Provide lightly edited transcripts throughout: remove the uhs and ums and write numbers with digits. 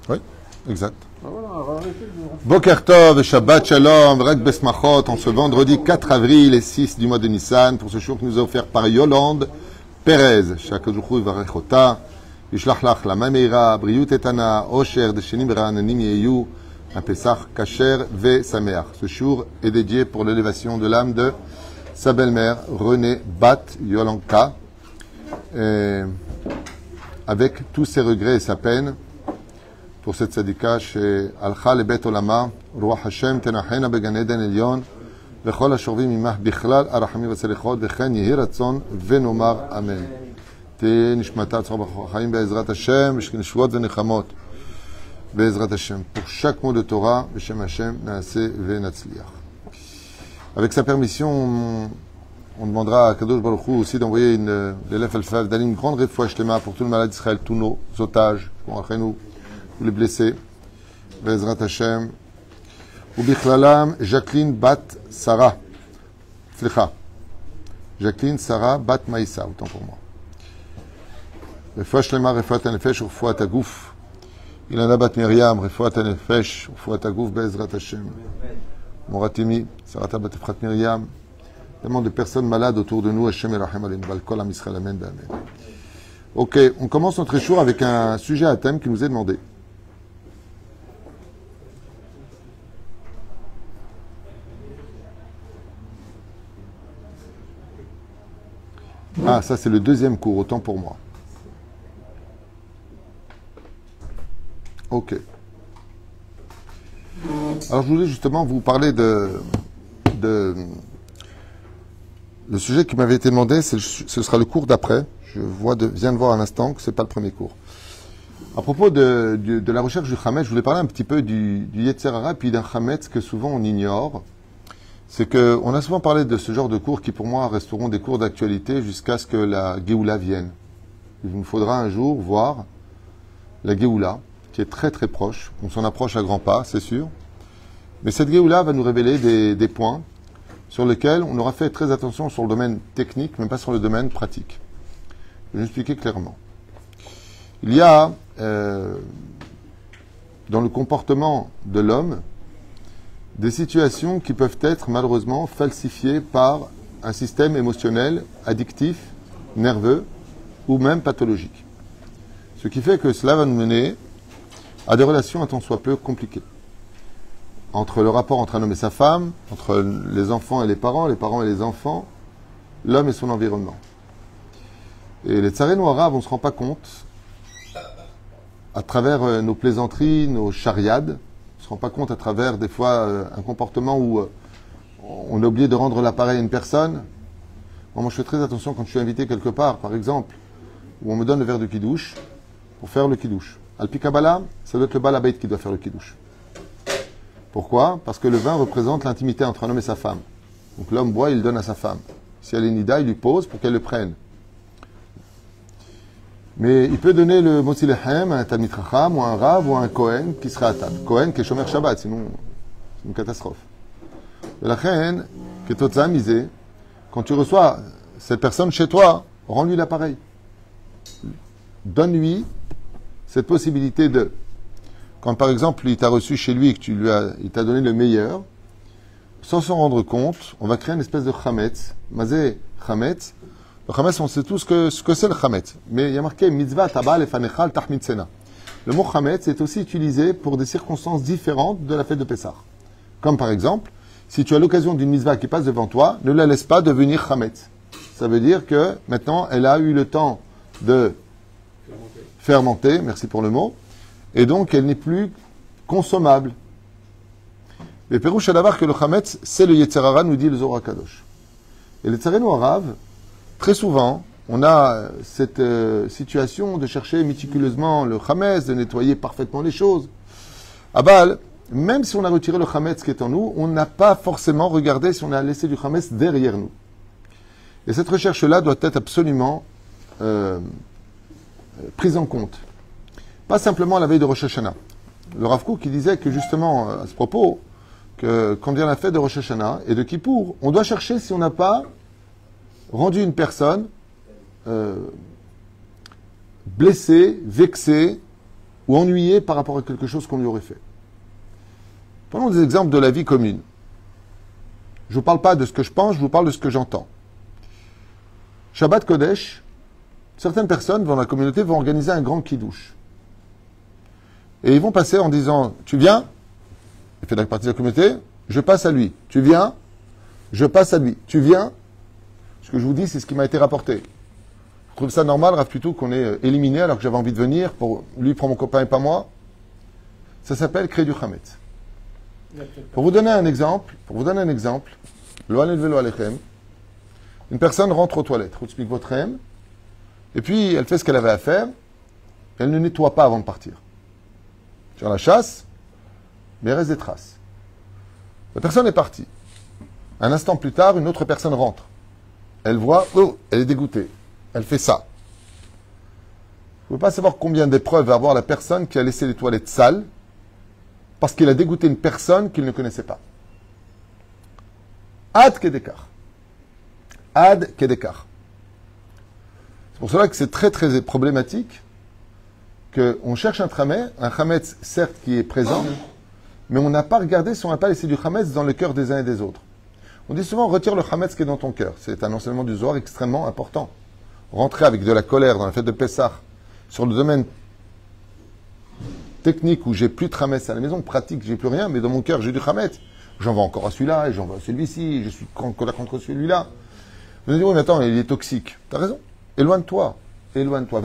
Oui, exact. Boker Tov et Shabbat Shalom, Rek Besmachot, en ce vendredi 4 avril et 6 du mois de Nissan, pour ce jour qui nous a offert par Yolande Perez. Chaque jour, Varechota, Yishlach Lach la Mameira, Briut Etana, Osher, Deshenim Rananim Yeyu, un Pessah Kacher ve Sameach. Ce jour est dédié pour l'élévation de l'âme de sa belle-mère, Renée Bat Yolanka, avec tous ses regrets et sa peine. Pour cette tzadika chez Alcha le Bet Olama, Ruach Hashem tenachena began Eden Elyon, vechol hashorvim imach bichlal arachamim v'tzelichot v'chen yehi ratzon v'nomar amen. Te nishmata tzor b'chaim be'ezrat Hashem v'shkneshvot v'nechamot be'ezrat Hashem. Pour chaque mot de Torah, v'shem Hashem naaseh v'natzliach. Avec sa permission, on demandera à Kadosh Baruch Hu aussi d'envoyer l'élève Alphav d'aller une grande réfoua shlema pour tout le malade d'Israël, tous nos otages, pour nous. Tous les blessés, Bezrat Hashem, ou Bichlalam, Jacqueline Bat Sarah, Slicha, Jacqueline Sarah Bat Maïssa, autant pour moi. Refoua Shlema, Refoua Tanefesh, Refoua Tagouf, Ilana Bat Miriam, Refoua Tanefesh, Refoua Tagouf, Bezrat Hashem, Moratimi, Sarata Bat Efrat Miriam, tellement de personnes malades autour de nous, Hashem Erachem Alim, Balkol Am Yisrael, Amen, Amen. Ok, on commence notre échour avec un sujet à thème qui nous est demandé. Ah, ça c'est le deuxième cours, autant pour moi. Ok. Alors je voulais justement vous parler le sujet qui m'avait été demandé, ce sera le cours d'après. Je viens de voir un instant que ce n'est pas le premier cours. À propos de la recherche du Hametz, je voulais parler un petit peu du Yetzer Hara, puis d'un Hametz que souvent on ignore. C'est qu'on a souvent parlé de ce genre de cours qui, pour moi, resteront des cours d'actualité jusqu'à ce que la Géoula vienne. Il nous faudra un jour voir la Géoula, qui est très très proche. On s'en approche à grands pas, c'est sûr. Mais cette Géoula va nous révéler des points sur lesquels on aura fait très attention sur le domaine technique, mais pas sur le domaine pratique. Je vais expliquer clairement. Il y a, dans le comportement de l'homme, des situations qui peuvent être malheureusement falsifiées par un système émotionnel, addictif, nerveux ou même pathologique. Ce qui fait que cela va nous mener à des relations un tant soit peu compliquées. Entre le rapport entre un homme et sa femme, entre les enfants et les parents et les enfants, l'homme et son environnement. Et les tsarés arabes, on ne se rend pas compte, à travers nos plaisanteries, nos chariades, on ne se rend pas compte à travers des fois un comportement où on a oublié de rendre l'appareil à une personne. Moi je fais très attention quand je suis invité quelque part, par exemple, où on me donne le verre de kidouche pour faire le kidouche. Al-Pi Kabbalah, ça doit être le balabait qui doit faire le kidouche. Pourquoi? Parce que le vin représente l'intimité entre un homme et sa femme. Donc l'homme boit, il le donne à sa femme. Si elle est nida, il lui pose pour qu'elle le prenne. Mais il peut donner le Motzi Lechem à un Talmid Chacham ou à un Rav ou à un Kohen qui sera à table. Kohen qui est Shomer Shabbat, sinon c'est une catastrophe. De la reine, qui est Totza misé, quand tu reçois cette personne chez toi, rends-lui l'appareil. Donne-lui cette possibilité de. Quand par exemple il t'a reçu chez lui et que il t'a donné le meilleur, sans s'en rendre compte, on va créer une espèce de chametz, mazé chametz. Le chametz, on sait tous ce que c'est le chametz. Mais il y a marqué mitzvah tabal efanechal tahmitzena. Le mot chametz est aussi utilisé pour des circonstances différentes de la fête de Pessah. Comme par exemple, si tu as l'occasion d'une mitzvah qui passe devant toi, ne la laisse pas devenir chametz. Ça veut dire que maintenant, elle a eu le temps de fermenter, merci pour le mot, et donc elle n'est plus consommable. Le Pérouche Adavar que le chametz, c'est le Yetzer Hara, nous dit le Zohar Kadosh. Et les tsarés arabes, très souvent, on a cette situation de chercher méticuleusement le chametz, de nettoyer parfaitement les choses. À Baal, même si on a retiré le chametz qui est en nous, on n'a pas forcément regardé si on a laissé du chametz derrière nous. Et cette recherche-là doit être absolument prise en compte. Pas simplement à la veille de Rosh Hashanah. Le Rav Kook qui disait que justement, à ce propos, que quand vient la fête de Rosh Hashanah et de Kippour, on doit chercher si on n'a pas rendu une personne blessée, vexée, ou ennuyé par rapport à quelque chose qu'on lui aurait fait. Prenons des exemples de la vie commune. Je ne vous parle pas de ce que je pense, je vous parle de ce que j'entends. Shabbat Kodesh, certaines personnes dans la communauté vont organiser un grand kiddush. Et ils vont passer en disant, tu viens, il fait partie de la communauté, je passe à lui. Tu viens, je passe à lui. Tu viens, ce que je vous dis, c'est ce qui m'a été rapporté. Je trouve ça normal, Rav Tutu, qu'on ait éliminé alors que j'avais envie de venir, pour lui prendre mon copain et pas moi. Ça s'appelle créer du Hametz. Pour vous donner un exemple, lo alel velo alechem, une personne rentre aux toilettes, et puis elle fait ce qu'elle avait à faire, elle ne nettoie pas avant de partir. Sur la chasse, mais il reste des traces. La personne est partie. Un instant plus tard, une autre personne rentre. Elle voit, oh, elle est dégoûtée. Elle fait ça. Vous ne pouvez pas savoir combien d'épreuves va avoir la personne qui a laissé les toilettes sales parce qu'il a dégoûté une personne qu'il ne connaissait pas. Ad kedekar. Ad kedekar. C'est pour cela que c'est très très problématique qu'on cherche un chametz certes qui est présent, mais on n'a pas regardé si on n'a pas laissé du chametz dans le cœur des uns et des autres. On dit souvent retire le chametz qui est dans ton cœur. C'est un enseignement du Zohar extrêmement important. Rentrer avec de la colère dans la fête de Pessah sur le domaine technique où j'ai plus de chametz à la maison, pratique, j'ai plus rien, mais dans mon cœur j'ai du chametz. J'en vais encore à celui-là, et j'en vais à celui-ci, je suis en colère contre celui-là. Vous allez dire, oui, mais attends, il est toxique. T'as raison. Éloigne-toi. Éloigne-toi.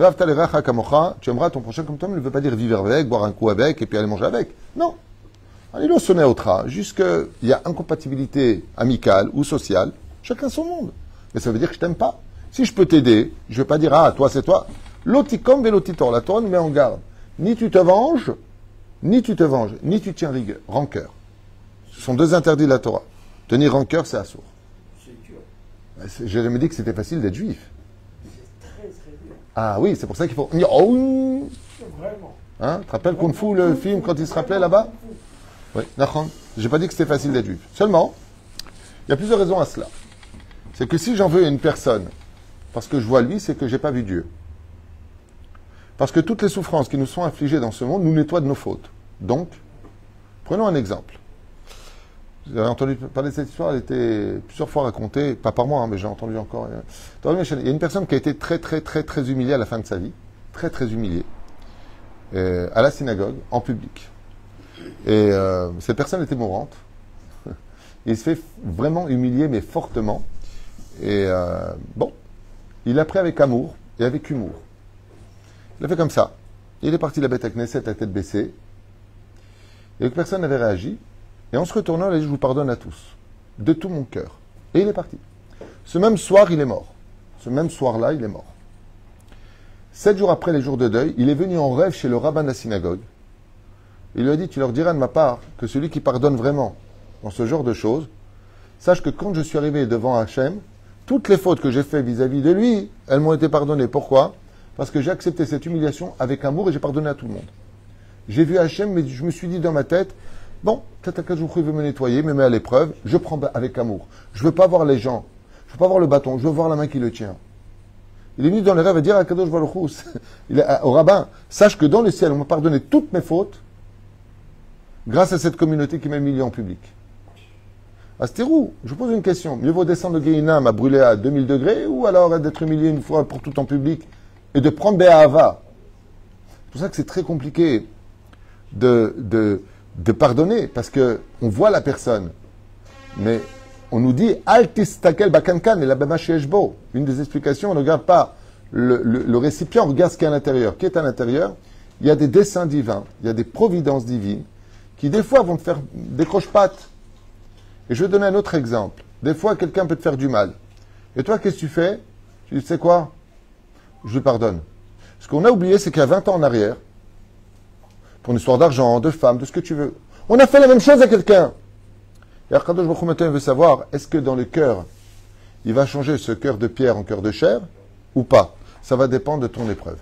Tu aimeras ton prochain comme toi, mais ne veut pas dire vivre avec, boire un coup avec, et puis aller manger avec. Non. Allez, le sonner au tra, jusqu'il y a incompatibilité amicale ou sociale, chacun son monde. Mais ça veut dire que je t'aime pas. Si je peux t'aider, je ne vais pas dire, ah, toi, c'est toi. L'otikom velotitor, la Torah nous met en garde. Ni tu te venges, ni tu tiens rancœur. Ce sont deux interdits de la Torah. Tenir rancœur, c'est assourd. C'est dur. J'ai jamais dit que c'était facile d'être juif. C'est très, très dur. Ah oui, c'est pour ça qu'il faut... Oh. Vraiment. Hein, tu te rappelles Kung Fu, le film, quand il se rappelait là-bas? Oui, d'accord. J'ai pas dit que c'était facile d'être juif. Seulement, il y a plusieurs raisons à cela. C'est que si j'en veux à une personne, parce que je vois lui, c'est que j'ai pas vu Dieu. Parce que toutes les souffrances qui nous sont infligées dans ce monde nous nettoient de nos fautes. Donc, prenons un exemple. Vous avez entendu parler de cette histoire, elle était plusieurs fois racontée, pas par moi, hein, mais j'ai entendu encore. Il y a une personne qui a été très, très, très, très humiliée à la fin de sa vie, très, très humiliée, à la synagogue, en public. Et cette personne était mourante. Il se fait vraiment humilier, mais fortement. Et bon, il l'a pris avec amour et avec humour. Il a fait comme ça. Il est parti de la bête à Knesset à tête baissée. Et personne n'avait réagi. Et en se retournant, il a dit, je vous pardonne à tous. De tout mon cœur. Et il est parti. Ce même soir, il est mort. Ce même soir-là, il est mort. 7 jours après les jours de deuil, il est venu en rêve chez le rabbin de la synagogue. Il lui a dit, tu leur diras de ma part que celui qui pardonne vraiment dans ce genre de choses, sache que quand je suis arrivé devant Hachem, toutes les fautes que j'ai faites vis-à-vis de lui, elles m'ont été pardonnées. Pourquoi ? Parce que j'ai accepté cette humiliation avec amour et j'ai pardonné à tout le monde. J'ai vu Hachem, mais je me suis dit dans ma tête, bon, peut-être qu'un jour il veut me nettoyer, me met à l'épreuve, je prends avec amour. Je ne veux pas voir les gens, je ne veux pas voir le bâton, je veux voir la main qui le tient. Il est venu dans les rêves et dire à Kadosh Baruch Hu, au rabbin, sache que dans le ciel, on m'a pardonné toutes mes fautes grâce à cette communauté qui m'a humilié en public. Asтерou, je vous pose une question. Mieux vaut descendre de Guéhinam à brûler à 2000 degrés ou alors d'être humilié une fois pour tout en public et de prendre Béhava. C'est pour ça que c'est très compliqué de pardonner parce qu'on voit la personne. Mais on nous dit Altistakel Bakankan et la Bama Sheshbo. Une des explications, on ne regarde pas le récipient, on regarde ce qu'il y a à l'intérieur. Qui est à l'intérieur? Il y a des desseins divins, il y a des providences divines qui des fois vont te faire des croche-pattes. Et je vais donner un autre exemple. Des fois, quelqu'un peut te faire du mal. Et toi, qu'est-ce que tu fais? Tu dis, tu sais quoi? Je lui pardonne. Ce qu'on a oublié, c'est qu'il y a 20 ans en arrière, pour une histoire d'argent, de femme, de ce que tu veux, on a fait la même chose à quelqu'un. Et Akadosh Baruch Hu maintenant, il veut savoir, est-ce que dans le cœur, il va changer ce cœur de pierre en cœur de chair, ou pas? Ça va dépendre de ton épreuve.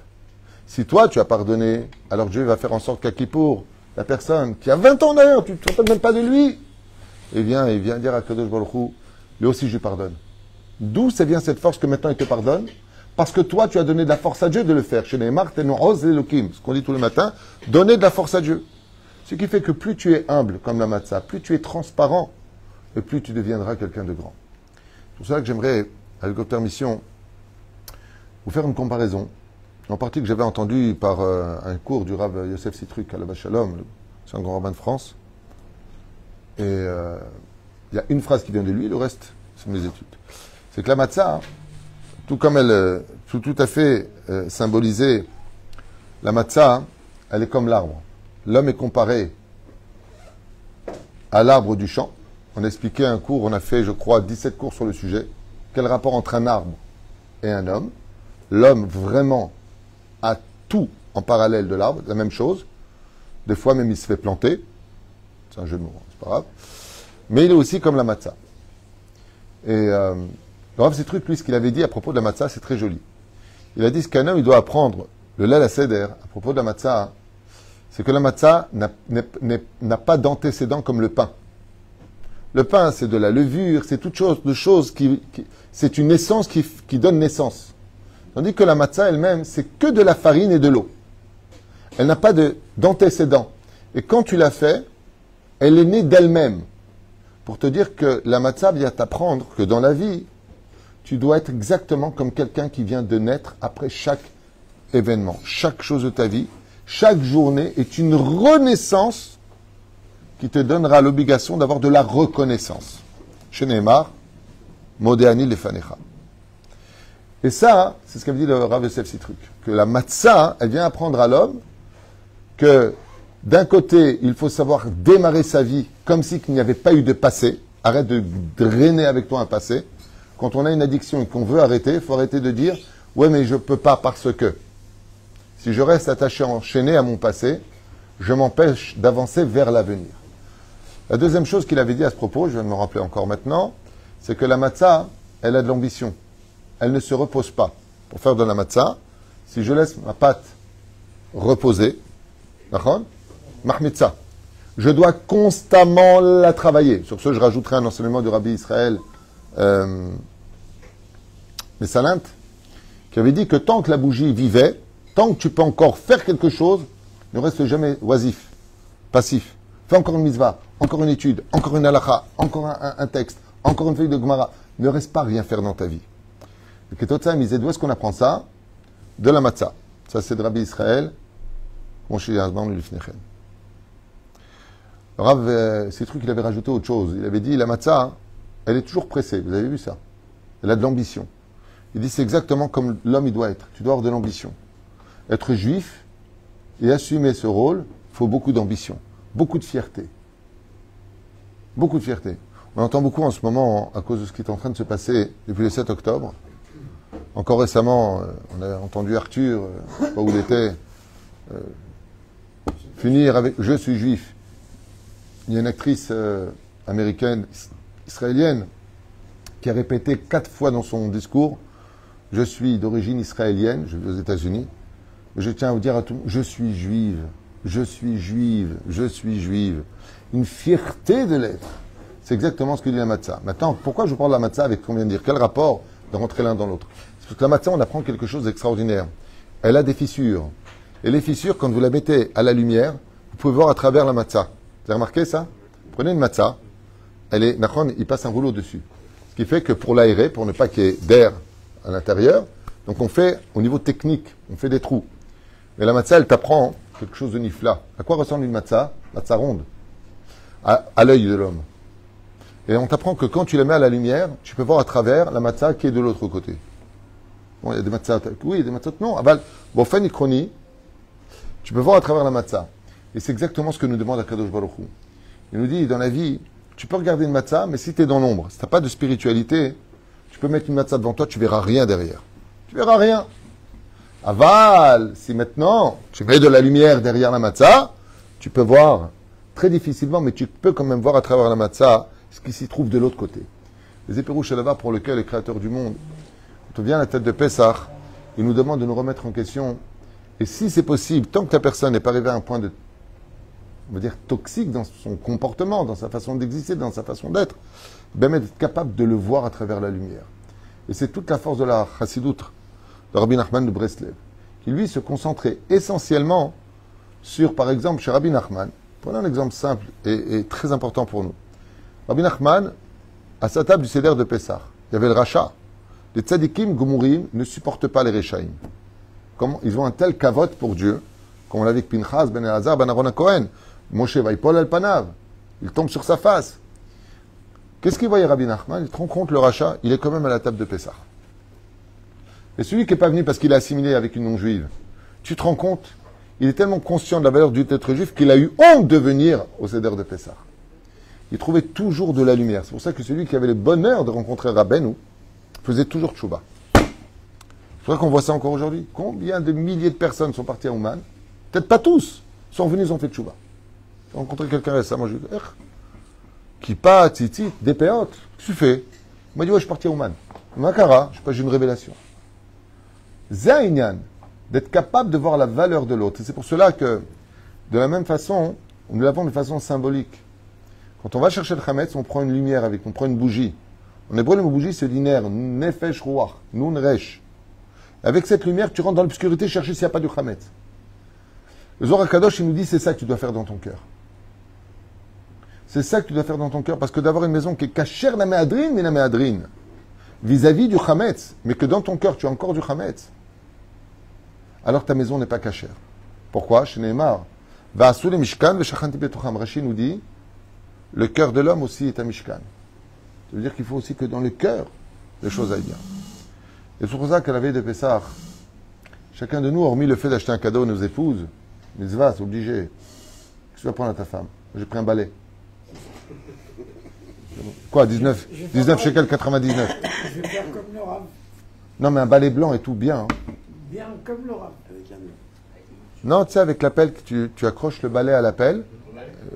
Si toi, tu as pardonné, alors Dieu va faire en sorte qu'à Kippour, la personne qui a 20 ans en arrière, tu ne te rappelles même pas de lui, il vient dire à Kadosh Baruch Hu, lui aussi je lui pardonne. D'où ça vient cette force que maintenant il te pardonne? parce que toi, tu as donné de la force à Dieu de le faire. Chez Neymar, Teno'oz Elokim, ce qu'on dit tous les matins, donner de la force à Dieu. Ce qui fait que plus tu es humble comme la matzah, plus tu es transparent, et plus tu deviendras quelqu'un de grand. C'est pour cela que j'aimerais, avec votre permission, vous faire une comparaison, en partie que j'avais entendu par un cours du Rav Yosef Sitruk à la Shalom, c'est un grand rabbin de France. Et il y a une phrase qui vient de lui, le reste, c'est mes études. C'est que la matzah, tout comme elle, tout à fait symbolisée, la matzah, elle est comme l'arbre. L'homme est comparé à l'arbre du champ. On a expliqué un cours, on a fait, je crois, 17 cours sur le sujet. Quel rapport entre un arbre et un homme? L'homme vraiment a tout en parallèle de l'arbre, la même chose. Des fois même il se fait planter. C'est un jeu de mots, c'est pas grave. Mais il est aussi comme la matzah. Et le Rav Sitruk, lui, ce qu'il avait dit à propos de la matzah, c'est très joli. Il a dit ce qu'un homme, il doit apprendre, le lait à seder, à propos de la matzah, c'est que la matzah n'a pas d'antécédent comme le pain. Le pain, c'est de la levure, c'est toute chose de choses c'est une essence qui donne naissance. Tandis que la matzah elle-même, c'est que de la farine et de l'eau. Elle n'a pas d'antécédent. Et quand tu l'as fait, elle est née d'elle-même. Pour te dire que la matzah vient t'apprendre que dans la vie, tu dois être exactement comme quelqu'un qui vient de naître après chaque événement, chaque chose de ta vie. Chaque journée est une renaissance qui te donnera l'obligation d'avoir de la reconnaissance. Chez Neymar, Modéani Lefanecha. Et ça, c'est ce qu'avait dit le Rav Yosef Sitruk, que la matzah, elle vient apprendre à l'homme que d'un côté, il faut savoir démarrer sa vie comme si il n'y avait pas eu de passé. Arrête de drainer avec toi un passé. Quand on a une addiction et qu'on veut arrêter, il faut arrêter de dire « Ouais, mais je ne peux pas parce que… » Si je reste attaché, enchaîné à mon passé, je m'empêche d'avancer vers l'avenir. La deuxième chose qu'il avait dit à ce propos, je vais me rappeler encore maintenant, c'est que la matzah, elle a de l'ambition. Elle ne se repose pas. Pour faire de la matzah, si je laisse ma pâte reposer, d'accord, mahmitza, je dois constamment la travailler. Sur ce, je rajouterai un enseignement du Rabbi Israël Messalint, qui avait dit que tant que la bougie vivait, tant que tu peux encore faire quelque chose, ne reste jamais oisif, passif. Fais encore une mitzvah, encore une étude, encore une halakha, encore un texte, encore une feuille de Gemara. Ne reste pas à rien faire dans ta vie. Et que tout ça, il disait, d'où est-ce qu'on apprend ça? De la matzah. Ça, c'est de Rabbi Israël. Le Rav, ces trucs, il avait rajouté autre chose. Il avait dit, la matzah, elle est toujours pressée. Vous avez vu ça? Elle a de l'ambition. Il dit, c'est exactement comme l'homme, il doit être. Tu dois avoir de l'ambition. Être juif et assumer ce rôle, il faut beaucoup d'ambition, beaucoup de fierté. Beaucoup de fierté. On entend beaucoup en ce moment, à cause de ce qui est en train de se passer depuis le 7 octobre. Encore récemment, on a entendu Arthur, je ne sais pas où il était, finir avec « Je suis juif ». Il y a une actrice américaine, israélienne, qui a répété 4 fois dans son discours « Je suis d'origine israélienne, je vis aux États-Unis ». Je tiens à vous dire à tout le monde, je suis juive, je suis juive, je suis juive. Une fierté de l'être. C'est exactement ce que dit la matzah. Maintenant, pourquoi je vous parle de la matzah avec ce qu'on vient de dire? Quel rapport de rentrer l'un dans l'autre? C'est parce que la matzah, on apprend quelque chose d'extraordinaire. Elle a des fissures. Et les fissures, quand vous la mettez à la lumière, vous pouvez voir à travers la matzah. Vous avez remarqué ça? Prenez une matzah, elle est, il passe un rouleau dessus. Ce qui fait que pour l'aérer, pour ne pas qu'il y ait d'air à l'intérieur, donc on fait, au niveau technique, on fait des trous. Mais la matzah, elle t'apprend quelque chose de nifla. À quoi ressemble une matzah? Matzah ronde. À l'œil de l'homme. Et on t'apprend que quand tu la mets à la lumière, tu peux voir à travers la matzah qui est de l'autre côté. Bon, il y a des matzahs, oui, il y a des matzahs, non. Bon, fin chroni, tu peux voir à travers la matzah. Et c'est exactement ce que nous demande Akadosh Baruch Hu. Il nous dit, dans la vie, tu peux regarder une matzah, mais si tu es dans l'ombre, si tu n'as pas de spiritualité, tu peux mettre une matzah devant toi, tu verras rien derrière. Tu verras rien. Aval, si maintenant tu mets de la lumière derrière la matzah, tu peux voir très difficilement, mais tu peux quand même voir à travers la matzah ce qui s'y trouve de l'autre côté. Les éperouches là-bas pour lequel le Créateur du monde, quand on vient à la tête de Pessah, il nous demande de nous remettre en question. Et si c'est possible, tant que ta personne n'est pas arrivée à un point de, on va dire, toxique dans son comportement, dans sa façon d'exister, dans sa façon d'être, ben être capable de le voir à travers la lumière. Et c'est toute la force de la chassidoute de Rabbi Nachman de Breslev, qui lui se concentrait essentiellement sur, par exemple, chez Rabbi Nachman, prenons un exemple simple et très important pour nous. Rabbi Nachman, à sa table du Seder de Pessah, il y avait le rachat. Les tzadikim gomourim ne supportent pas les rechaïm. Comment ils ont un tel kavod pour Dieu, comme on l'a vu avec Pinchas, Ben Elazar, Ben Aaron Cohen. Moshe Vaipol El Panav. Il tombe sur sa face. Qu'est-ce qu'il voyait Rabbi Nachman? Il te rend compte, le rachat, il est quand même à la table de Pessah. Et celui qui n'est pas venu parce qu'il est assimilé avec une non-juive, tu te rends compte, il est tellement conscient de la valeur du d'être juif qu'il a eu honte de venir au Seder de Pessah. Il trouvait toujours de la lumière. C'est pour ça que celui qui avait le bonheur de rencontrer Rabbeinu faisait toujours tchouba. C'est pour ça qu'on voit ça encore aujourd'hui. Combien de milliers de personnes sont parties à Ouman? Peut-être pas tous. Sont venus, ils ont fait tchouba. J'ai rencontré quelqu'un récemment, je lui ai dit, Kippa, tzitzit, des péotes. Qu'est-ce que tu fais? Il m'a dit, ouais, je suis parti à Ouman. Makara, je sais pas, j'ai une révélation. Zainyan, d'être capable de voir la valeur de l'autre. Et c'est pour cela que, de la même façon, nous l'avons de façon symbolique. Quand on va chercher le chametz, on prend une lumière avec, on prend une bougie. En hébreu, le mot bougie, c'est l'iner, nefesh ruach, nun resh. Avec cette lumière, tu rentres dans l'obscurité chercher s'il n'y a pas du chametz. Le Zohar HaKadosh, il nous dit, c'est ça que tu dois faire dans ton cœur. C'est ça que tu dois faire dans ton cœur, parce que d'avoir une maison qui est cachère la méadrine, mais la méadrine, vis-à-vis du chametz, mais que dans ton cœur, tu as encore du chametz, alors ta maison n'est pas cachère. Pourquoi? Chez Neymar, Va'asu le mishkan ve'shachanti betocham. Rashi nous dit, le cœur de l'homme aussi est un mishkan. Ça veut dire qu'il faut aussi que dans le cœur, les choses aillent bien. Et c'est pour ça qu'à la veille de Pessah, chacun de nous, hormis le fait d'acheter un cadeau à nos épouses, mitzvah, c'est obligé. Qu'est-ce que tu vas prendre à ta femme? J'ai pris un balai. Quoi, 19 shekels 99. Je vais faire comme le Rav. Non, mais un balai blanc et tout, bien. Hein. Bien comme le Rav, avec un... Non, tu sais, avec l'appel, tu accroches le balai à l'appel.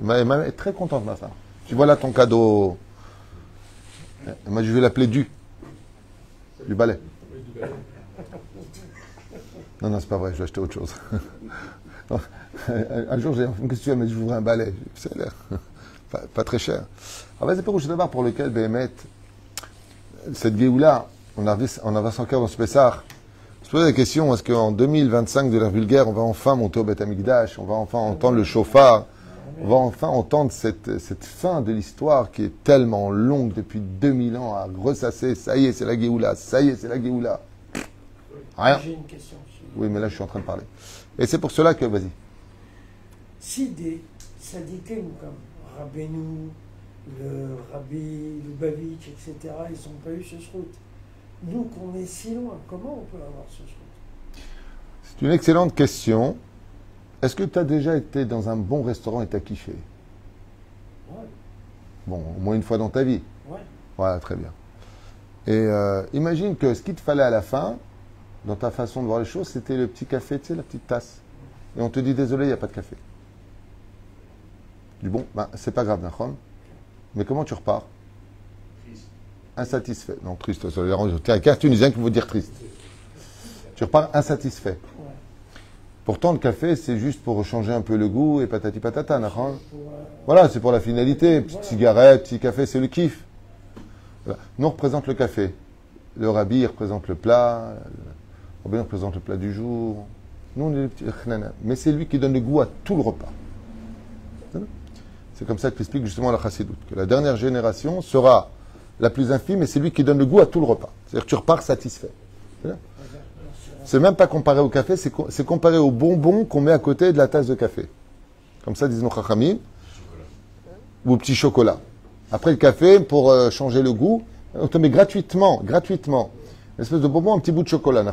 Elle est très contente, ma femme. Tu vois là ton cadeau. Moi, je vais l'appeler du balai. Non, c'est pas vrai, je vais acheter autre chose. Non, un jour, j'ai dit, qu'est-ce que tu veux? Mais je voudrais un balai. Ça a l'air pas très cher. Alors, c'est pour lequel, Béhémet, cette Géoula, on avait son cœur dans ce Pessah. Se poser la question, est-ce qu'en 2025 de l'ère vulgaire, on va enfin monter au Beth Amikdash, on va enfin entendre le chauffard, on va enfin entendre cette fin de l'histoire qui est tellement longue depuis 2000 ans à ressasser. Ça y est, c'est la Géoula. Ça y est, c'est la Géoula. Rien. J'ai une question. Oui, mais là, je suis en train de parler. Et c'est pour cela que, vas-y. Si des sadikim comme Rabbeinu, le Rabbi Lubavitch, etc., ils n'ont pas eu ce route. Nous, qu'on est si loin, comment on peut avoir ce route? C'est une excellente question. Est-ce que tu as déjà été dans un bon restaurant et tu as kiffé? Ouais. Bon, au moins une fois dans ta vie. Ouais. Voilà, très bien. Et imagine que ce qu'il te fallait à la fin, dans ta façon de voir les choses, c'était le petit café, tu sais, la petite tasse. Et on te dit, désolé, il n'y a pas de café. Du bon, ben, c'est pas grave, Nachon. Mais comment tu repars? Insatisfait. Non, triste, ça dérange. Tu es un tunisien qui veut dire triste. Tu repars insatisfait. Ouais. Pourtant, le café, c'est juste pour changer un peu le goût et patati patata, Nachon. Voilà, c'est pour la finalité. Petite cigarette, petit café, c'est le kiff. Voilà. Nous, on représente le café. Le rabbi représente le plat. Le rabbi représente le plat du jour. Nous, on est les petits khnana. Mais c'est lui qui donne le goût à tout le repas. C'est comme ça qu'explique justement la chassidoute, que la dernière génération sera la plus infime et c'est lui qui donne le goût à tout le repas. C'est-à-dire que tu repars satisfait. C'est même pas comparé au café, c'est comparé aux bonbons qu'on met à côté de la tasse de café. Comme ça disent nos chachamim. Ou au petit chocolat. Après le café, pour changer le goût, on te met gratuitement, une espèce de bonbon, un petit bout de chocolat.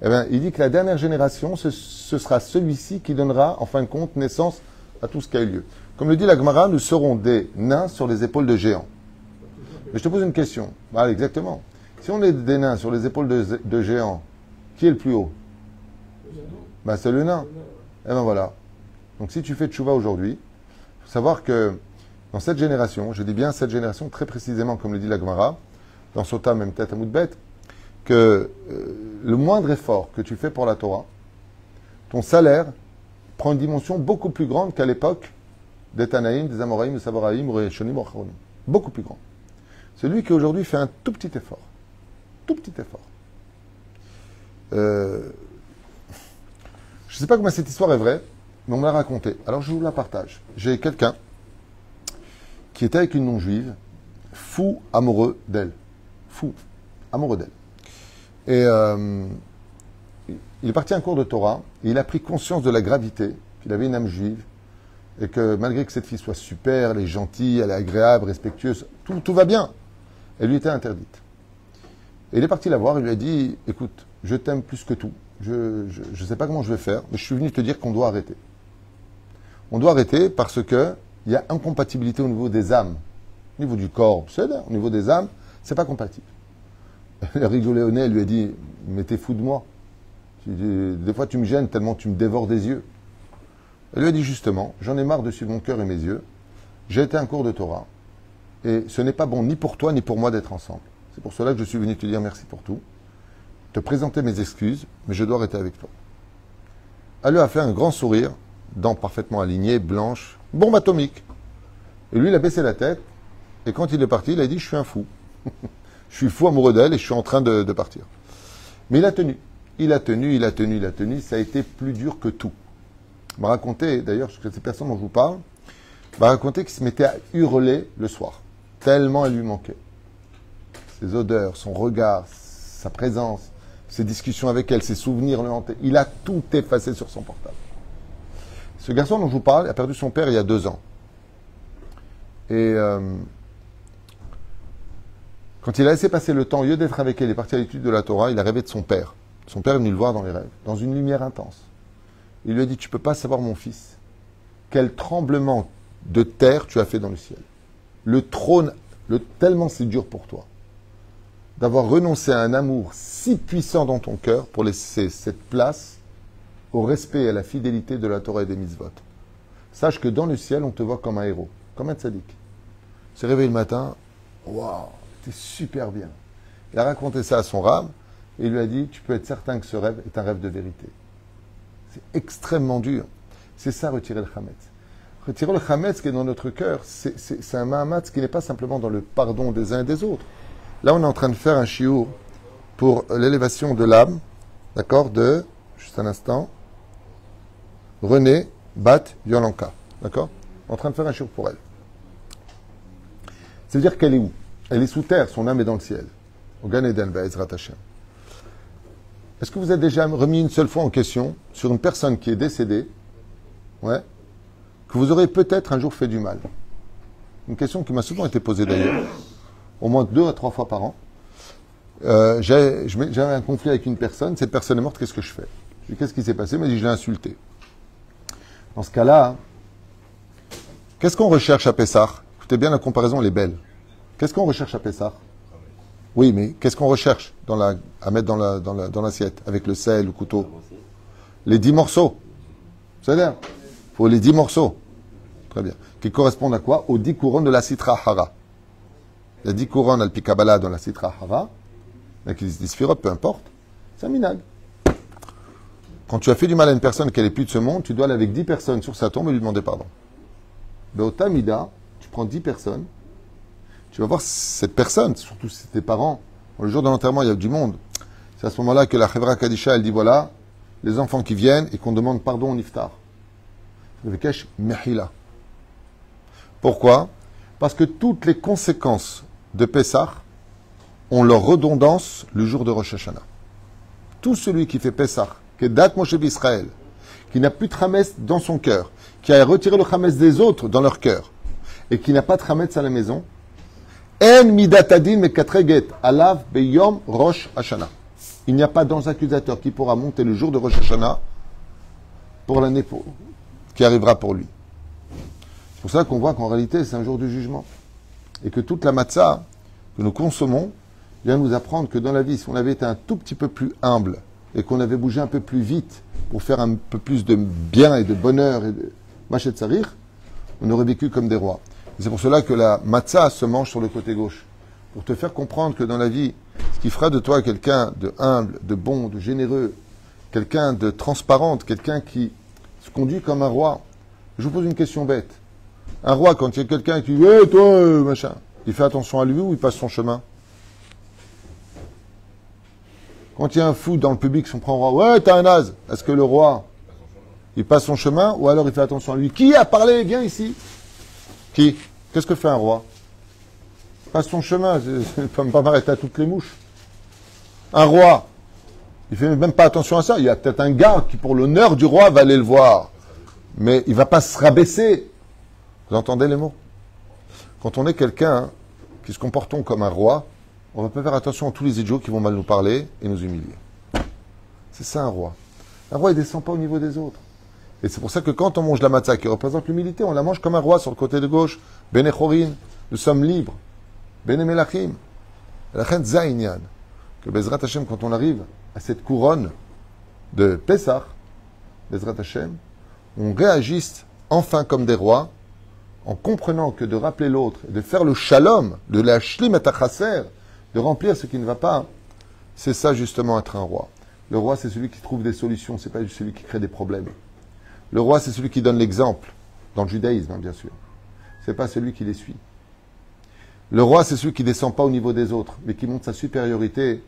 Eh bien, il dit que la dernière génération, ce sera celui-ci qui donnera, en fin de compte, naissance à tout ce qui a eu lieu. Comme le dit la Gemara, nous serons des nains sur les épaules de géants. Mais je te pose une question. Voilà, exactement. Si on est des nains sur les épaules de géants, qui est le plus haut? Ben, c'est le nain. Et ben voilà. Donc si tu fais tchouva aujourd'hui, il faut savoir que dans cette génération, je dis bien cette génération, très précisément comme le dit la Gemara, dans Sota, même tête à Moudbet, que le moindre effort que tu fais pour la Torah, ton salaire prend une dimension beaucoup plus grande qu'à l'époque des Tanaïm, des Amoraïm, des Saboraïm, ou Rishonim, ou Acharonim. Beaucoup plus grand. Celui qui aujourd'hui fait un tout petit effort. Tout petit effort. Je ne sais pas comment cette histoire est vraie, mais on me l'a racontée. Alors je vous la partage. J'ai quelqu'un qui était avec une non-juive, fou amoureux d'elle. Fou amoureux d'elle. Et il est parti à un cours de Torah, et il a pris conscience de la gravité qu'il avait une âme juive, et que malgré que cette fille soit super, elle est gentille, elle est agréable, respectueuse, tout va bien, elle lui était interdite. Et il est parti la voir, il lui a dit, écoute, je t'aime plus que tout, je ne sais pas comment je vais faire, mais je suis venu te dire qu'on doit arrêter. On doit arrêter parce que il y a incompatibilité au niveau des âmes. Au niveau du corps, c'est là, au niveau des âmes, c'est pas compatible. Elle a rigolé au nez, elle lui a dit, mais t'es fou de moi. Des fois tu me gênes tellement tu me dévores des yeux. Elle lui a dit justement, j'en ai marre de suivre mon cœur et mes yeux. J'ai été à un cours de Torah. Et ce n'est pas bon ni pour toi ni pour moi d'être ensemble. C'est pour cela que je suis venu te dire merci pour tout. Te présenter mes excuses, mais je dois arrêter avec toi. Elle lui a fait un grand sourire, dents parfaitement alignées, blanches, bombe atomique. Et lui, il a baissé la tête. Et quand il est parti, il a dit, je suis un fou. Je suis fou amoureux d'elle et je suis en train de partir. Mais il a tenu. Il a tenu. Ça a été plus dur que tout. Il m'a raconté, d'ailleurs, que ces personnes dont je vous parle, m'a raconté qu'il se mettait à hurler le soir. Tellement elle lui manquait. Ses odeurs, son regard, sa présence, ses discussions avec elle, ses souvenirs le hantaient. Il a tout effacé sur son portable. Ce garçon dont je vous parle a perdu son père il y a 2 ans. Et quand il a laissé passer le temps, au lieu d'être avec elle, il est parti à l'étude de la Torah, il a rêvé de son père. Son père est venu le voir dans les rêves, dans une lumière intense. Il lui a dit, tu ne peux pas savoir, mon fils, quel tremblement de terre tu as fait dans le ciel. Le trône, tellement c'est dur pour toi, d'avoir renoncé à un amour si puissant dans ton cœur pour laisser cette place au respect et à la fidélité de la Torah et des mitzvot. Sache que dans le ciel, on te voit comme un héros, comme un tzaddik. Il s'est réveillé le matin, waouh, t'es super bien. Il a raconté ça à son rab et il lui a dit, tu peux être certain que ce rêve est un rêve de vérité. C'est extrêmement dur. C'est ça, retirer le chametz. Retirer le chametz qui est dans notre cœur, c'est un mahamatz qui n'est pas simplement dans le pardon des uns et des autres. Là, on est en train de faire un shiur pour l'élévation de l'âme, d'accord, de, juste un instant, René Bat Yolanka, d'accord. On est en train de faire un shiur pour elle. C'est-à-dire qu'elle est où? Elle est sous terre, son âme est dans le ciel. Au Gan Eden, Be'ezrat Hashem. Est-ce que vous avez déjà remis une seule fois en question sur une personne qui est décédée, ouais, que vous aurez peut-être un jour fait du mal? Une question qui m'a souvent été posée d'ailleurs, au moins 2 à 3 fois par an. J'avais un conflit avec une personne, cette personne est morte, qu'est-ce que je fais? Je dis, qu'est-ce qui s'est passé? Il m'a dit, je l'ai insulté. Dans ce cas-là, qu'est-ce qu'on recherche à Pessah? Écoutez bien, la comparaison, elle est belle. Qu'est-ce qu'on recherche à Pessah? Oui, mais qu'est-ce qu'on recherche à mettre dans l'assiette, avec le sel, le couteau? Les 10 morceaux. C'est-à-dire, il faut les 10 morceaux. Très bien. Qui correspondent à quoi? Aux 10 couronnes de la Sitra Hara. Il y a 10 couronnes al Pikabala dans la Sitra Hara, avec les Sphirot, peu importe. C'est un minag. Quand tu as fait du mal à une personne qu'elle n'est plus de ce monde, tu dois aller avec 10 personnes sur sa tombe et lui demander pardon. Mais au Tamida, tu prends 10 personnes, tu vas voir cette personne, surtout si c'est tes parents. Le jour de l'enterrement, il y a du monde. C'est à ce moment-là que la Chevra Kadisha, elle dit voilà, les enfants qui viennent et qu'on demande pardon au Niftar. Vekesh Mehila. Pourquoi? Parce que toutes les conséquences de Pessah ont leur redondance le jour de Rosh Hashanah. Tout celui qui fait Pessah, qui est Dat Moshe d'Israël, qui n'a plus de Hametz dans son cœur, qui a retiré le Hametz des autres dans leur cœur, et qui n'a pas de Hametz à la maison, En midatadin mekatreget alav beyom Rosh Hashanah. Il n'y a pas d'ange accusateur qui pourra monter le jour de Rosh Hashanah pour l'année qui arrivera pour lui. C'est pour ça qu'on voit qu'en réalité, c'est un jour du jugement. Et que toute la matzah que nous consommons vient nous apprendre que dans la vie, si on avait été un tout petit peu plus humble et qu'on avait bougé un peu plus vite pour faire un peu plus de bien et de bonheur et de machet sarir, on aurait vécu comme des rois. Et c'est pour cela que la matzah se mange sur le côté gauche. Pour te faire comprendre que dans la vie, ce qui fera de toi quelqu'un de humble, de bon, de généreux, quelqu'un de transparent, quelqu'un qui se conduit comme un roi. Je vous pose une question bête. Un roi, quand il y a quelqu'un qui dit hey, « toi, machin », il fait attention à lui ou il passe son chemin? Quand il y a un fou dans le public, si on prend un roi, ouais, t'as un naze. Est-ce que le roi, il passe son chemin ou alors il fait attention à lui? Qui a parlé? Viens ici. Qui? Qu'est-ce que fait un roi? Passe son chemin. Je ne peux pas m'arrêter à toutes les mouches. Un roi, il fait même pas attention à ça. Il y a peut-être un gars qui, pour l'honneur du roi, va aller le voir. Mais il ne va pas se rabaisser. Vous entendez les mots? Quand on est quelqu'un qui se comporte comme un roi, on ne va pas faire attention à tous les idiots qui vont mal nous parler et nous humilier. C'est ça un roi. Un roi, il ne descend pas au niveau des autres. Et c'est pour ça que quand on mange la matzah qui représente l'humilité, on la mange comme un roi sur le côté de gauche. Bene Chorin, nous sommes libres. Bene Melachim. La reine Zainyan. Que Bezrat Hashem, quand on arrive à cette couronne de Pessah, Bezrat Hashem, on réagisse enfin comme des rois, en comprenant que de rappeler l'autre, de faire le shalom, de la shlim et chasser, de remplir ce qui ne va pas, c'est ça justement être un roi. Le roi, c'est celui qui trouve des solutions, c'est pas celui qui crée des problèmes. Le roi, c'est celui qui donne l'exemple, dans le judaïsme, hein, bien sûr. C'est pas celui qui les suit. Le roi, c'est celui qui descend pas au niveau des autres, mais qui montre sa supériorité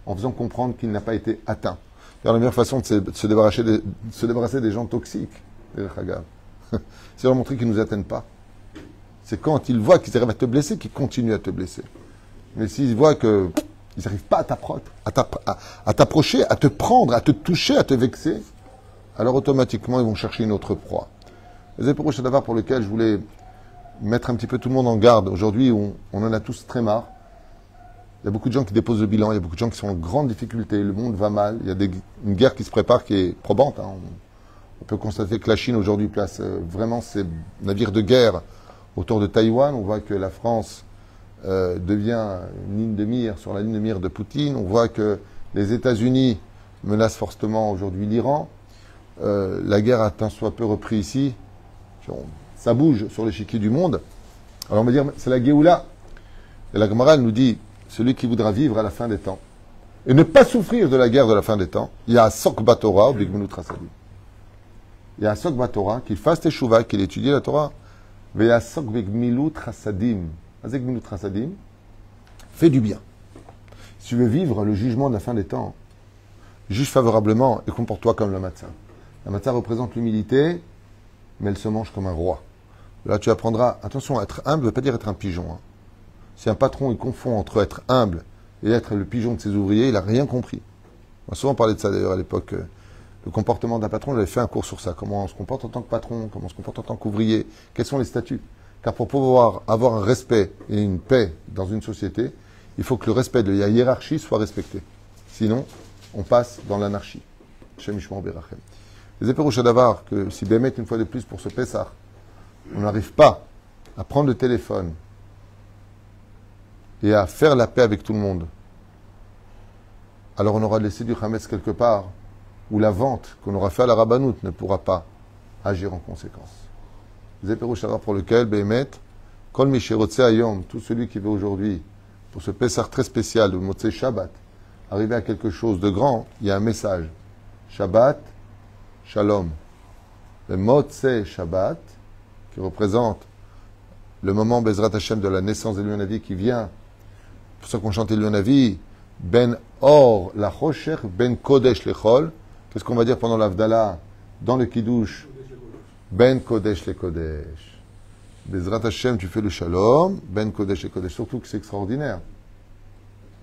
en faisant comprendre qu'il n'a pas été atteint. La meilleure façon de se débarrasser des gens toxiques, c'est leur montrer qu'ils ne nous atteignent pas. C'est quand ils voient qu'ils arrivent à te blesser qu'ils continuent à te blesser. Mais s'ils voient qu'ils n'arrivent pas à t'approcher, à te prendre, à te toucher, à te vexer, alors automatiquement ils vont chercher une autre proie. C'est pour lequel je voulais mettre un petit peu tout le monde en garde. Aujourd'hui, on en a tous très marre. Il y a beaucoup de gens qui déposent le bilan, il y a beaucoup de gens qui sont en grande difficulté, le monde va mal, il y a une guerre qui se prépare qui est probante. Hein. On peut constater que la Chine aujourd'hui place vraiment ses navires de guerre autour de Taïwan. On voit que la France devient une ligne de mire sur la ligne de mire de Poutine. On voit que les États-Unis menacent fortement aujourd'hui l'Iran. La guerre a tant soit peu repris ici. Ça bouge sur l'échiquier du monde. Alors on va dire, c'est la Géoula. Et la Gemara nous dit, celui qui voudra vivre à la fin des temps et ne pas souffrir de la guerre de la fin des temps, il y a un Sok Batora, oublie Gmilut Trasadim. Il y a un Sok Batora, qu'il fasse Teshuvah, qu'il étudie la Torah. Mais il y a un Sok Gmilut Trasadim. Azek Gmilut Trasadim, fais du bien. Si tu veux vivre le jugement de la fin des temps, juge favorablement et comporte-toi comme la matzah. La matzah représente l'humilité, mais elle se mange comme un roi. Là, tu apprendras, attention, être humble ne veut pas dire être un pigeon. Hein. Si un patron il confond entre être humble et être le pigeon de ses ouvriers, il n'a rien compris. On a souvent parlé de ça d'ailleurs à l'époque. Le comportement d'un patron, j'avais fait un cours sur ça. Comment on se comporte en tant que patron, comment on se comporte en tant qu'ouvrier, quels sont les statuts. Car pour pouvoir avoir un respect et une paix dans une société, il faut que le respect de la hiérarchie soit respecté. Sinon, on passe dans l'anarchie. Shem Yishmor Berachem. Les épérouches d'avoir que si Bémet, une fois de plus pour ce Pessah, on n'arrive pas à prendre le téléphone et à faire la paix avec tout le monde, alors on aura laissé du Hametz quelque part, où la vente qu'on aura fait à la Rabbanout ne pourra pas agir en conséquence. Les épérouches d'avoir pour lequel Bémet, Kol Mishirotse Ayom, tout celui qui veut aujourd'hui, pour ce Pessah très spécial de Motzei Shabbat, arriver à quelque chose de grand, il y a un message. Shabbat, Shalom. Le Motzei Shabbat, qui représente le moment Bezrat Hashem de la naissance d'Elion Navi qui vient, pour ça qu'on chante Elion Navi, Ben Or la Chosher, Ben Kodesh Lechol. Qu'est-ce qu'on va dire pendant l'Avdallah, dans le Kiddush? Ben Kodesh le Kodesh. Bezrat Hashem, tu fais le Shalom, Ben Kodesh le Kodesh. Surtout que c'est extraordinaire.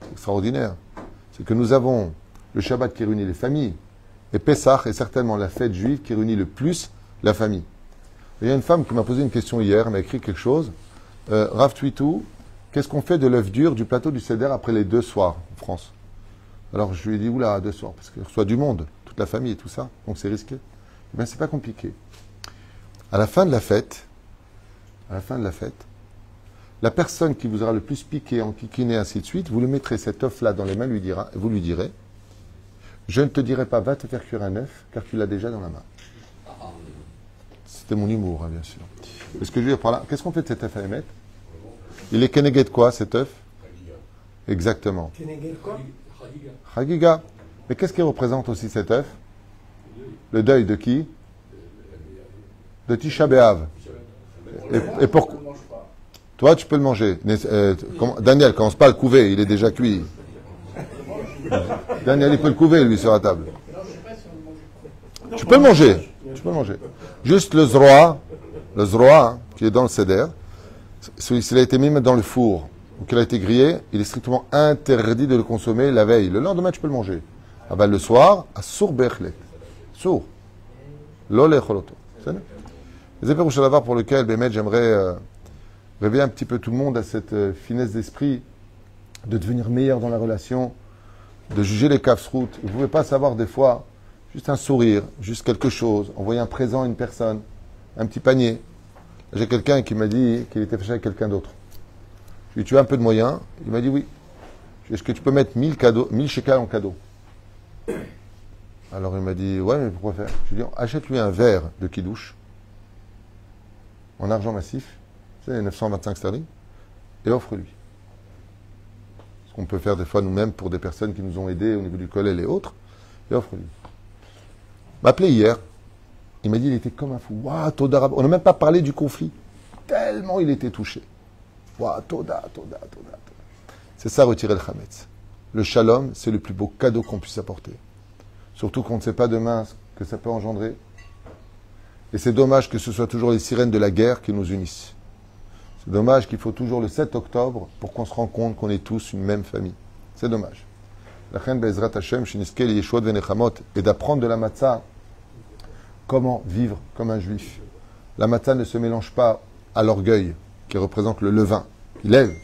C'est extraordinaire. C'est que nous avons le Shabbat qui réunit les familles, et Pessah est certainement la fête juive qui réunit le plus la famille. Il y a une femme qui m'a posé une question hier, elle m'a écrit quelque chose. Rav Twitou, qu'est-ce qu'on fait de l'œuf dur du plateau du Seder après les 2 soirs en France? Alors je lui ai dit, oula, 2 soirs, parce qu'il reçoit du monde, toute la famille et tout ça, donc c'est risqué. Eh bien, c'est pas compliqué. À la fin de la fête, la personne qui vous aura le plus piqué, enquiquiné, ainsi de suite, vous lui mettrez cet œuf-là dans les mains, vous lui direz, je ne te dirai pas, va te faire cuire un œuf, car tu l'as déjà dans la main. C'était mon humour, hein, bien sûr. Est-ce que je veux dire par là, qu'est-ce qu'on fait de cet œuf à émettre? Il est keneged de quoi, cet œuf? Exactement. Keneged quoi? Chagiga. Mais qu'est-ce qui représente aussi cet œuf? Le deuil de qui? De Tisha B'Av. Et pourquoi? Toi, tu peux le manger. Daniel, commence pas à le couver, il est déjà cuit. Daniel, il peut le couver, lui, sur la table. Non, Tu peux le manger. Tu peux le manger. Juste le zroa, hein, qui est dans le seder, s'il a été mis dans le four ou qu'il a été grillé, il est strictement interdit de le consommer la veille. Le lendemain, tu peux le manger. Ah ben, le soir, à sour bechlet. Sour. L'olé choloto. C'est bien. Les épées rouges pour lequel, Bémet, j'aimerais réveiller un petit peu tout le monde à cette finesse d'esprit de devenir meilleur dans la relation, de juger les kafsrout. Vous ne pouvez pas savoir des fois, juste un sourire, juste quelque chose, envoyer un présent à une personne, un petit panier. J'ai quelqu'un qui m'a dit qu'il était fâché avec quelqu'un d'autre. Je lui ai dit, tu as un peu de moyens? Il m'a dit oui. Est-ce que tu peux mettre 1000 shekels en cadeau? Alors il m'a dit, ouais, mais pourquoi faire? Je lui ai dit, achète-lui un verre de kidouche en argent massif, c'est 925 sterling, et offre-lui. Ce qu'on peut faire des fois nous-mêmes pour des personnes qui nous ont aidés au niveau du collège et autres, et offre-lui. Il m'a appelé hier, il m'a dit il était comme un fou. Waouh, Toda, on n'a même pas parlé du conflit, tellement il était touché. Waouh, Toda. C'est ça, retirer le Hametz. Le shalom, c'est le plus beau cadeau qu'on puisse apporter. Surtout qu'on ne sait pas demain ce que ça peut engendrer. Et c'est dommage que ce soit toujours les sirènes de la guerre qui nous unissent. C'est dommage qu'il faut toujours le 7 octobre pour qu'on se rende compte qu'on est tous une même famille. C'est dommage. La reine Bezrat Hashem, Shiniskel, Yeshua Venechamot, et d'apprendre de la matzah comment vivre comme un juif. La matzah ne se mélange pas à l'orgueil qui représente le levain. Il lève.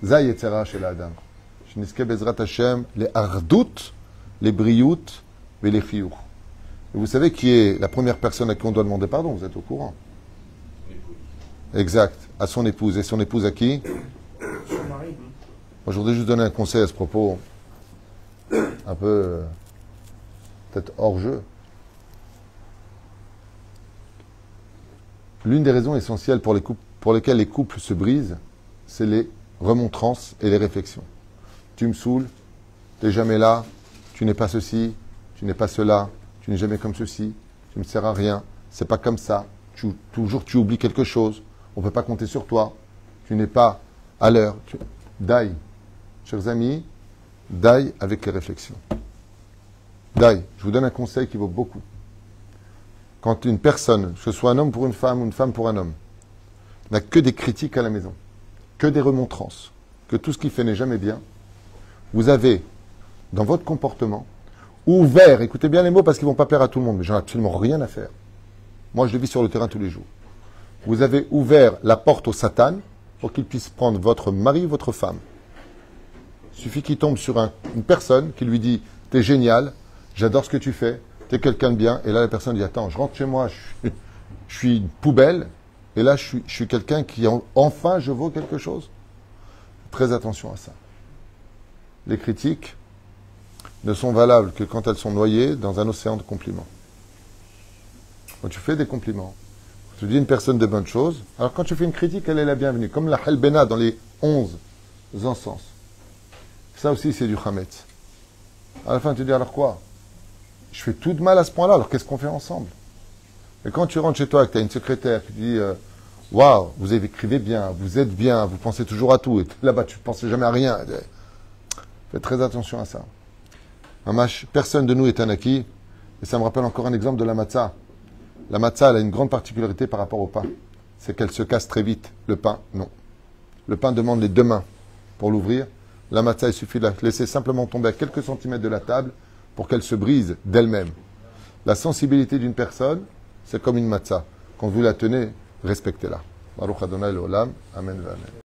Zay et Tzera chez l'Adam. Shiniskel Bezrat Hashem, les ardout, les briout, et les chiour. Et vous savez qui est la première personne à qui on doit demander pardon, vous êtes au courant. Exact, à son épouse. Et son épouse à qui? Son mari. Moi, je voudrais juste donner un conseil à ce propos, un peu, peut-être hors jeu. L'une des raisons essentielles pour lesquelles les couples se brisent, c'est les remontrances et les réflexions. Tu me saoules, tu n'es jamais là, tu n'es pas ceci, tu n'es pas cela, tu n'es jamais comme ceci, tu ne me sers à rien, c'est pas comme ça, toujours tu oublies quelque chose, on ne peut pas compter sur toi, tu n'es pas à l'heure. Daï, chers amis, daï avec les réflexions. Daï, je vous donne un conseil qui vaut beaucoup. Quand une personne, que ce soit un homme pour une femme ou une femme pour un homme, n'a que des critiques à la maison, que des remontrances, que tout ce qu'il fait n'est jamais bien, vous avez, dans votre comportement, ouvert, écoutez bien les mots parce qu'ils ne vont pas plaire à tout le monde, mais j'en ai absolument rien à faire. Moi, je le vis sur le terrain tous les jours. Vous avez ouvert la porte au Satan pour qu'il puisse prendre votre mari, votre femme. Il suffit qu'il tombe sur une personne qui lui dit « T'es génial, j'adore ce que tu fais, t'es quelqu'un de bien ». Et là, la personne dit « Attends, je rentre chez moi, je suis une poubelle, et là, je suis quelqu'un qui, enfin, je vaux quelque chose ». Très attention à ça. Les critiques ne sont valables que quand elles sont noyées dans un océan de compliments. Quand tu fais des compliments, tu dis à une personne de bonnes choses, alors quand tu fais une critique, elle est la bienvenue. Comme la halbena dans les 11 encens. Ça aussi, c'est du chametz. À la fin, tu dis, alors quoi? Je fais tout de mal à ce point-là, alors qu'est-ce qu'on fait ensemble? Et quand tu rentres chez toi et que tu as une secrétaire qui te dit, waouh, vous écrivez bien, vous êtes bien, vous pensez toujours à tout, et là-bas, tu ne pensais jamais à rien. Faites très attention à ça. Personne de nous est un acquis, et ça me rappelle encore un exemple de la matzah. La matzah, elle a une grande particularité par rapport au pain. C'est qu'elle se casse très vite. Le pain, non. Le pain demande les 2 mains pour l'ouvrir. La matzah, il suffit de la laisser simplement tomber à quelques centimètres de la table pour qu'elle se brise d'elle-même. La sensibilité d'une personne, c'est comme une matzah. Quand vous la tenez, respectez-la. Baruch Adonai l'olam. Amen. Amen.